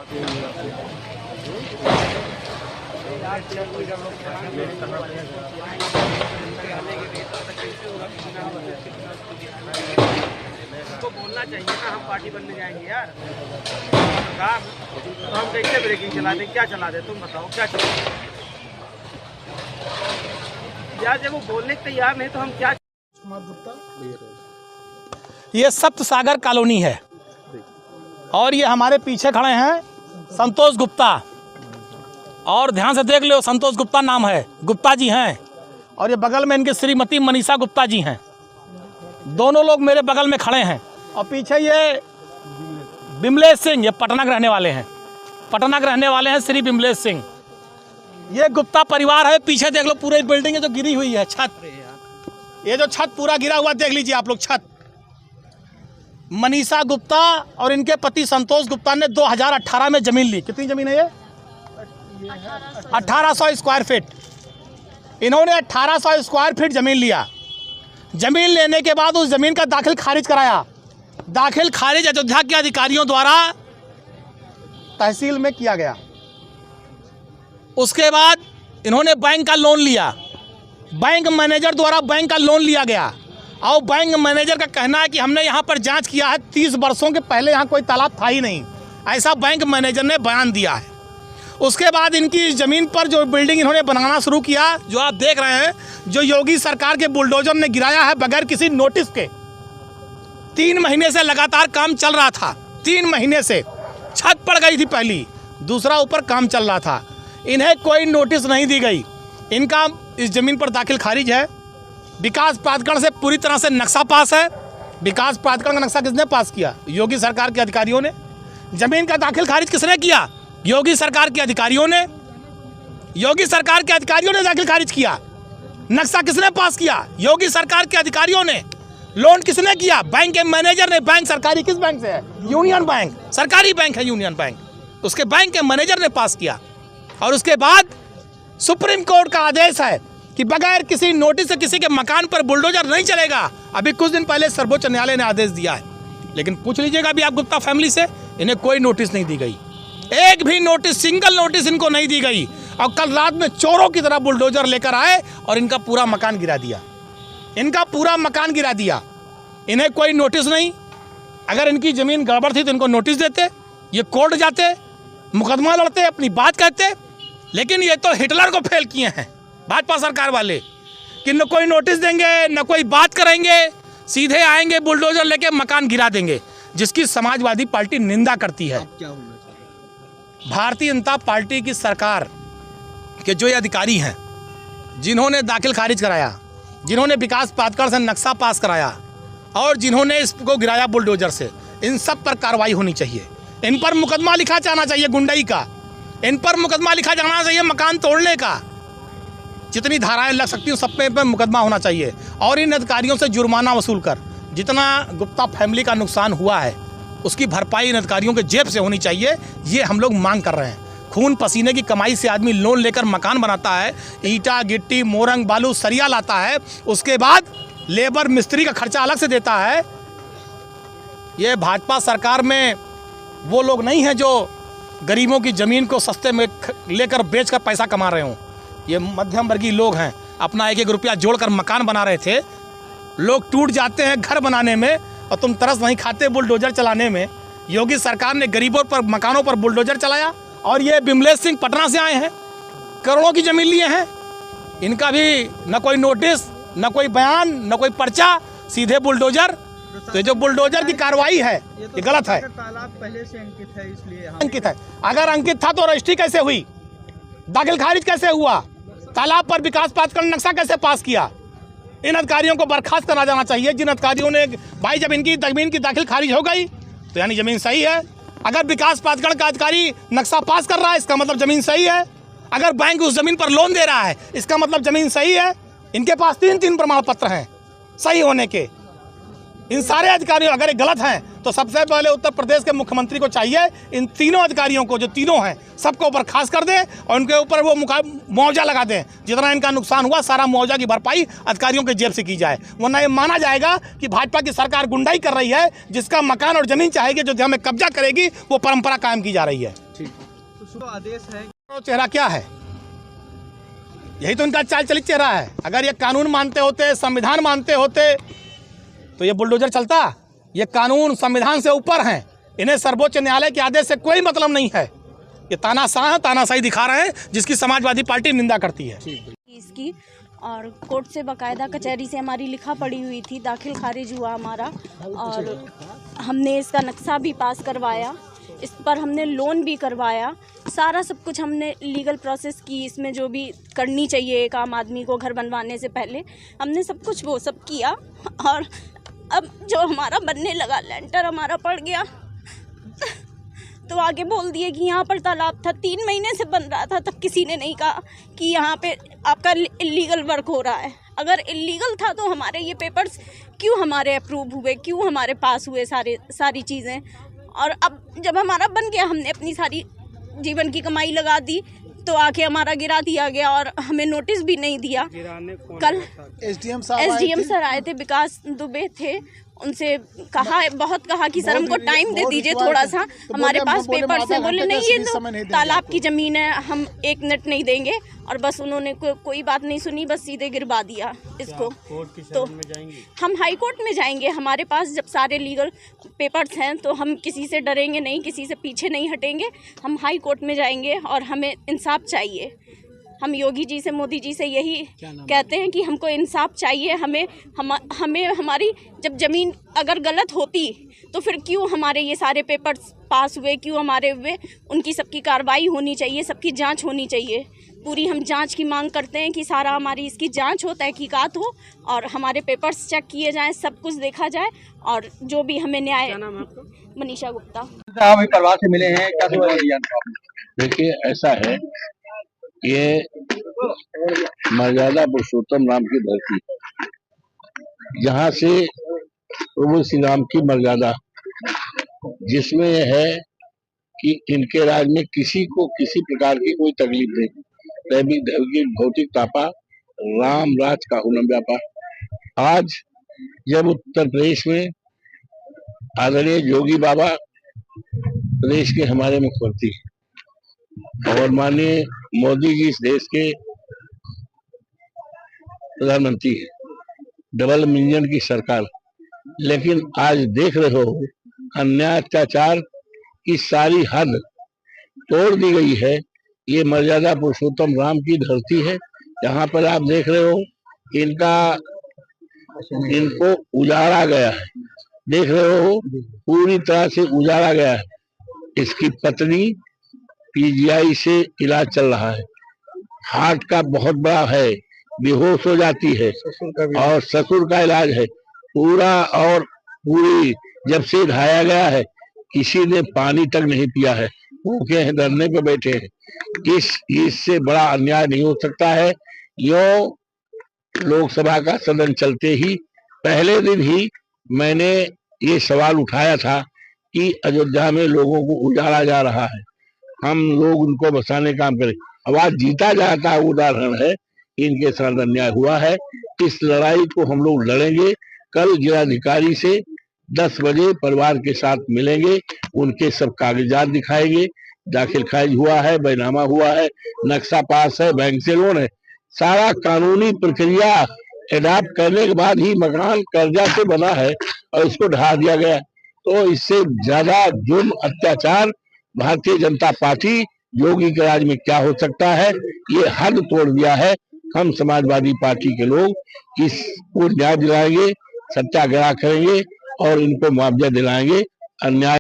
उनको बोलना चाहिए ना, हम पार्टी बनने जाएंगे यार। तो हम कैसे ब्रेकिंग चला दें, क्या चला दे, तुम बताओ क्या चला दें यार। जब वो बोलने के तैयार नहीं तो हम क्या। ये सप्त सागर कॉलोनी है और ये हमारे पीछे खड़े हैं संतोष गुप्ता, और ध्यान से देख लो, संतोष गुप्ता नाम है, गुप्ता जी हैं, और ये बगल में इनके श्रीमती मनीषा गुप्ता जी हैं। दोनों लोग मेरे बगल में खड़े हैं। और पीछे ये बिमलेश सिंह, ये पटना के रहने वाले हैं, पटना के रहने वाले हैं श्री बिमलेश सिंह। ये गुप्ता परिवार है। पीछे देख लो, पूरी बिल्डिंग है जो गिरी हुई है, छत, ये जो छत पूरा गिरा हुआ देख लीजिए आप लोग, छत। मनीषा गुप्ता और इनके पति संतोष गुप्ता ने 2018 में जमीन ली। कितनी जमीन है ये? 1800 स्क्वायर फीट। इन्होंने 1800 स्क्वायर फीट जमीन लिया। जमीन लेने के बाद उस जमीन का दाखिल खारिज कराया। दाखिल खारिज अयोध्या के अधिकारियों द्वारा तहसील में किया गया। उसके बाद इन्होंने बैंक का लोन लिया। बैंक मैनेजर द्वारा बैंक का लोन लिया गया और बैंक मैनेजर का कहना है कि हमने यहाँ पर जांच किया है, 30 वर्षों के पहले यहाँ कोई तालाब था ही नहीं, ऐसा बैंक मैनेजर ने बयान दिया है। उसके बाद इनकी ज़मीन पर जो बिल्डिंग इन्होंने बनाना शुरू किया, जो आप देख रहे हैं, जो योगी सरकार के बुलडोजर ने गिराया है बगैर किसी नोटिस के। 3 महीने से लगातार काम चल रहा था। 3 महीने से छत पड़ गई थी पहली, दूसरा ऊपर काम चल रहा था। इन्हें कोई नोटिस नहीं दी गई। इनका इस ज़मीन पर दाखिल खारिज है। विकास प्राधिकरण से पूरी तरह से नक्शा पास है। विकास प्राधिकरण का नक्शा किसने पास किया? योगी सरकार के अधिकारियों ने। जमीन का दाखिल खारिज किसने किया? योगी सरकार के अधिकारियों ने। योगी सरकार के अधिकारियों ने दाखिल खारिज किया। नक्शा किसने पास किया? योगी सरकार के अधिकारियों ने। लोन किसने किया? बैंक के मैनेजर ने। बैंक सरकारी किस बैंक से है? यूनियन बैंक, सरकारी बैंक है यूनियन बैंक। उसके बैंक के मैनेजर ने पास किया। और उसके बाद सुप्रीम कोर्ट का आदेश है कि बगैर किसी नोटिस से किसी के मकान पर बुलडोजर नहीं चलेगा। अभी कुछ दिन पहले सर्वोच्च न्यायालय ने आदेश दिया है। लेकिन पूछ लीजिएगा अभी आप गुप्ता फैमिली से, इन्हें कोई नोटिस नहीं दी गई। एक भी नोटिस, सिंगल नोटिस इनको नहीं दी गई। और कल रात में चोरों की तरह बुलडोजर लेकर आए और इनका पूरा मकान गिरा दिया। इनका पूरा मकान गिरा दिया। इन्हें कोई नोटिस नहीं। अगर इनकी ज़मीन गड़बड़ थी तो इनको नोटिस देते, ये कोर्ट जाते, मुकदमा लड़ते, अपनी बात कहते। लेकिन ये तो हिटलर को फेल किए हैं भाजपा सरकार वाले, कि न कोई नोटिस देंगे, न कोई बात करेंगे, सीधे आएंगे बुलडोजर लेके मकान गिरा देंगे, जिसकी समाजवादी पार्टी निंदा करती है। क्या होना चाहिए? भारतीय जनता पार्टी की सरकार के जो ये अधिकारी हैं, जिन्होंने दाखिल खारिज कराया, जिन्होंने विकास प्राधिकरण से नक्शा पास कराया और जिन्होंने इसको गिराया बुलडोजर से, इन सब पर कार्रवाई होनी चाहिए। इन पर मुकदमा लिखा जाना चाहिए गुंडई का। इन पर मुकदमा लिखा जाना चाहिए मकान तोड़ने का। जितनी धाराएं लग सकती हैं सब पे मुकदमा होना चाहिए। और इन अधिकारियों से जुर्माना वसूल कर जितना गुप्ता फैमिली का नुकसान हुआ है उसकी भरपाई इन अधिकारियों के जेब से होनी चाहिए। ये हम लोग मांग कर रहे हैं। खून पसीने की कमाई से आदमी लोन लेकर मकान बनाता है, ईंटा गिट्टी मोरंग बालू सरिया लाता है, उसके बाद लेबर मिस्त्री का खर्चा अलग से देता है। ये भाजपा सरकार में वो लोग नहीं हैं जो गरीबों की ज़मीन को सस्ते में लेकर बेचकर पैसा कमा रहे हों। ये मध्यम वर्गीय लोग हैं, अपना 1-1 रुपया जोड़कर मकान बना रहे थे। लोग टूट जाते हैं घर बनाने में और तुम तरस नहीं खाते बुलडोजर चलाने में। योगी सरकार ने गरीबों पर, मकानों पर बुलडोजर चलाया। और ये बिमलेश सिंह पटना से आए हैं, करोड़ों की ज़मीन लिए हैं। इनका भी न कोई नोटिस, न कोई बयान, न कोई पर्चा, सीधे बुलडोजर। तो जो बुलडोजर की कार्रवाई है ये गलत है। तालाब पहले से अंकित है, इसलिए अंकित है। अगर अंकित था तो रजिस्ट्री कैसे हुई? दाखिल खारिज कैसे हुआ? तालाब पर विकास प्राधिकरण नक्शा कैसे पास किया? इन अधिकारियों को बर्खास्त करा जाना चाहिए। जिन अधिकारियों ने, भाई जब इनकी जमीन की दाखिल खारिज हो गई तो यानी ज़मीन सही है। अगर विकास प्राधिकरण का अधिकारी नक्शा पास कर रहा है इसका मतलब ज़मीन सही है। अगर बैंक उस ज़मीन पर लोन दे रहा है इसका मतलब ज़मीन सही है। इनके पास 3 प्रमाण पत्र हैं सही होने के। इन सारे अधिकारियों अगर ये गलत हैं तो सबसे पहले उत्तर प्रदेश के मुख्यमंत्री को चाहिए इन तीनों अधिकारियों को, जो तीनों हैं, सबको बर्खास्त कर दें और उनके ऊपर वो मुआवजा लगा दें। जितना इनका नुकसान हुआ सारा मुआवजा की भरपाई अधिकारियों के जेब से की जाए। वरना ये माना जाएगा कि भाजपा की सरकार गुंडाई कर रही है। जिसका मकान और ज़मीन चाहेगी, जो हमें कब्जा करेगी, वो परंपरा कायम की जा रही है। पुरुषों का आदेश है। तो चेहरा क्या है? यही तो इनका चाल चलित चेहरा है। अगर ये कानून मानते होते, संविधान मानते होते, तो ये बुलडोजर चलता। ये कानून संविधान से ऊपर हैं। इन्हें सर्वोच्च न्यायालय के आदेश से कोई मतलब नहीं है। ये तानाशाह है, तानाशाही दिखा रहे हैं, जिसकी समाजवादी पार्टी निंदा करती है। इसकी और कोर्ट से बाकायदा कचहरी से हमारी लिखा पड़ी हुई थी, दाखिल खारिज हुआ हमारा, और हमने इसका नक्शा भी पास करवाया, इस पर हमने लोन भी करवाया, सारा सब कुछ हमने लीगल प्रोसेस की। इसमें जो भी करनी चाहिए एक आम आदमी को घर बनवाने से पहले, हमने सब कुछ वो सब किया। और अब जो हमारा बनने लगा, लेंटर हमारा पड़ गया, तो आगे बोल दिए कि यहाँ पर तालाब था, 3 महीने से बन रहा था, तब किसी ने नहीं कहा कि यहाँ पे आपका इलीगल वर्क हो रहा है। अगर इलीगल था तो हमारे ये पेपर्स क्यों हमारे अप्रूव हुए, क्यों हमारे पास हुए सारी चीज़ें। और अब जब हमारा बन गया, हमने अपनी सारी जीवन की कमाई लगा दी, तो आके हमारा गिरा दिया गया और हमें नोटिस भी नहीं दिया। कल एसडीएम सर आए थे, विकास दुबे थे, उनसे कहा, बहुत कहा कि सर हमको टाइम दे दीजिए थोड़ा सा, हमारे पास पेपर्स हैं। बोले नहीं, ये तो तालाब की ज़मीन है, हम 1 मिनट नहीं देंगे। और बस उन्होंने कोई बात नहीं सुनी, बस सीधे गिरवा दिया इसको। तो हम हाई कोर्ट में जाएंगे। हमारे पास जब सारे लीगल पेपर्स हैं तो हम किसी से डरेंगे नहीं, किसी से पीछे नहीं हटेंगे। हम हाई कोर्ट में जाएंगे और हमें इंसाफ चाहिए। हम योगी जी से, मोदी जी से यही कहते हैं कि हमको इंसाफ चाहिए। हमें हमारी जब ज़मीन अगर गलत होती तो फिर क्यों हमारे ये सारे पेपर्स पास हुए, क्यों हमारे हुए, उनकी सबकी कार्रवाई होनी चाहिए, सबकी जांच होनी चाहिए। पूरी हम जांच की मांग करते हैं कि सारा हमारी इसकी जांच हो, तहकीकात हो और हमारे पेपर्स चेक किए जाएं, सब कुछ देखा जाए और जो भी हमें न्याय। मनीषा गुप्ता। आप परिवार से मिले हैं, क्या सेवा दी आपने? देखिए, ऐसा है, ये मर्यादा पुरुषोत्तम राम की धरती, जहाँ से प्रभु श्री राम की मर्यादा, जिसमें यह है कि इनके राज में किसी को किसी प्रकार की कोई तकलीफ नहीं, दैविक दैविक भौतिक तापा, राम राज का हुनम व्यापा। आज जब उत्तर प्रदेश में आदरणीय योगी बाबा प्रदेश के हमारे मुख्यमंत्री और माननीय मोदी जी इस देश के प्रधानमंत्री है, डबल इंजन की सरकार, लेकिन आज देख रहे हो अन्याय अत्याचार की सारी हद तोड़ दी गई है। ये मर्यादा पुरुषोत्तम राम की धरती है। यहाँ पर आप देख रहे हो इनको उजाड़ा गया है, देख रहे हो पूरी तरह से उजाड़ा गया है। इसकी पत्नी पीजीआई से इलाज चल रहा है, हार्ट का बहुत बड़ा है, बेहोश हो जाती है, और ससुर का इलाज है पूरा। और पूरी जब से ढाया गया है किसी ने पानी तक नहीं पिया है, भूखे हैं, धरने पे बैठे हैं। इससे बड़ा अन्याय नहीं हो सकता है। यो लोकसभा का सदन चलते ही पहले दिन ही मैंने ये सवाल उठाया था कि अयोध्या में लोगों को उजाड़ा जा रहा है, हम लोग उनको बसाने का काम करें। आवाज जीता जाता है उदाहरण है, इनके साथ अन्याय हुआ है। इस लड़ाई को हम लोग लड़ेंगे। कल जिलाधिकारी से 10 बजे परिवार के साथ मिलेंगे, उनके सब कागजात दिखाएंगे, दाखिल खारिज हुआ है, बैनामा हुआ है, नक्शा पास है, बैंक से लोन है, सारा कानूनी प्रक्रिया एडाप्ट करने के बाद ही मकान कर्जा से बना है और इसको ढा दिया गया। तो इससे ज्यादा जुर्म अत्याचार भारतीय जनता पार्टी योगी के राज में क्या हो सकता है? ये हद तोड़ दिया है। हम समाजवादी पार्टी के लोग इसको न्याय दिलाएंगे, सत्याग्रह करेंगे और इनको मुआवजा दिलाएंगे। अन्याय